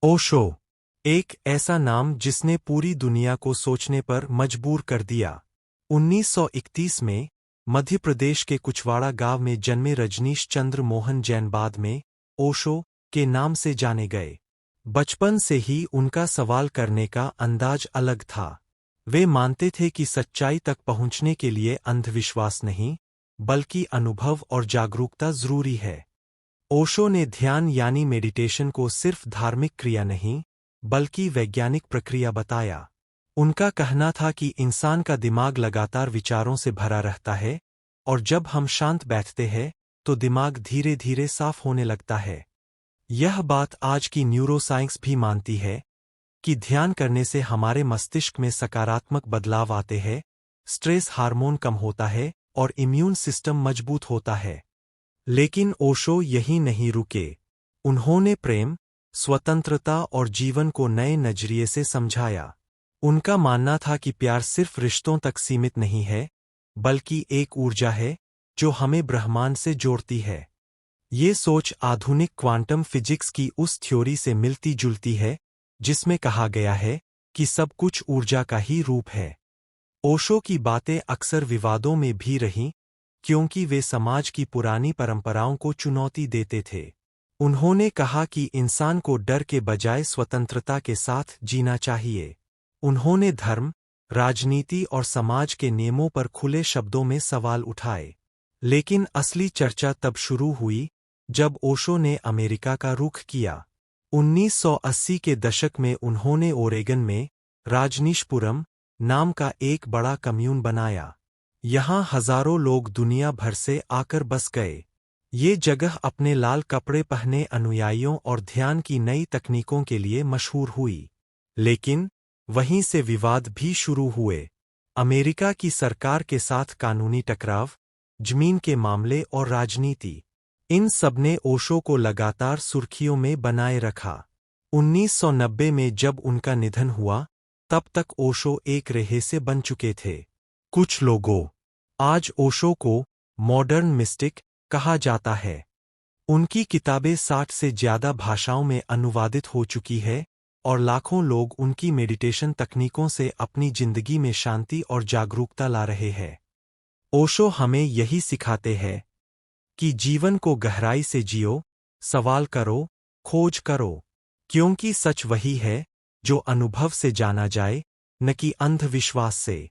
ओशो, एक ऐसा नाम जिसने पूरी दुनिया को सोचने पर मजबूर कर दिया। 1931 में मध्य प्रदेश के कुचवाड़ा गांव में जन्मे रजनीश चंद्र मोहन जैन बाद में ओशो के नाम से जाने गए। बचपन से ही उनका सवाल करने का अंदाज अलग था। वे मानते थे कि सच्चाई तक पहुंचने के लिए अंधविश्वास नहीं, बल्कि अनुभव और जागरूकता जरूरी है। ओशो ने ध्यान यानी मेडिटेशन को सिर्फ धार्मिक क्रिया नहीं, बल्कि वैज्ञानिक प्रक्रिया बताया। उनका कहना था कि इंसान का दिमाग लगातार विचारों से भरा रहता है, और जब हम शांत बैठते हैं तो दिमाग धीरे धीरे साफ होने लगता है। यह बात आज की न्यूरोसाइंस भी मानती है कि ध्यान करने से हमारे मस्तिष्क में सकारात्मक बदलाव आते हैं, स्ट्रेस हार्मोन कम होता है और इम्यून सिस्टम मजबूत होता है। लेकिन ओशो यहीं नहीं रुके। उन्होंने प्रेम, स्वतंत्रता और जीवन को नए नजरिए से समझाया। उनका मानना था कि प्यार सिर्फ रिश्तों तक सीमित नहीं है, बल्कि एक ऊर्जा है जो हमें ब्रह्मांड से जोड़ती है। ये सोच आधुनिक क्वांटम फिजिक्स की उस थ्योरी से मिलती जुलती है जिसमें कहा गया है कि सब कुछ ऊर्जा का ही रूप है। ओशो की बातें अक्सर विवादों में भी रहीं, क्योंकि वे समाज की पुरानी परंपराओं को चुनौती देते थे। उन्होंने कहा कि इंसान को डर के बजाय स्वतंत्रता के साथ जीना चाहिए। उन्होंने धर्म, राजनीति और समाज के नियमों पर खुले शब्दों में सवाल उठाए। लेकिन असली चर्चा तब शुरू हुई जब ओशो ने अमेरिका का रुख किया। 1980 के दशक में उन्होंने ओरेगन में राजनीशपुरम नाम का एक बड़ा कम्यून बनाया। यहाँ हजारों लोग दुनिया भर से आकर बस गए। ये जगह अपने लाल कपड़े पहने अनुयायियों और ध्यान की नई तकनीकों के लिए मशहूर हुई। लेकिन वहीं से विवाद भी शुरू हुए। अमेरिका की सरकार के साथ कानूनी टकराव, जमीन के मामले और राजनीति, इन सबने ओशो को लगातार सुर्खियों में बनाए रखा। 1990 में जब उनका निधन हुआ, तब तक ओशो एक रहस्य बन चुके थे। कुछ लोगों आज ओशो को मॉडर्न मिस्टिक कहा जाता है। उनकी किताबें 60 से ज्यादा भाषाओं में अनुवादित हो चुकी है और लाखों लोग उनकी मेडिटेशन तकनीकों से अपनी जिंदगी में शांति और जागरूकता ला रहे हैं। ओशो हमें यही सिखाते हैं कि जीवन को गहराई से जियो, सवाल करो, खोज करो, क्योंकि सच वही है जो अनुभव से जाना जाए, न कि अंधविश्वास से।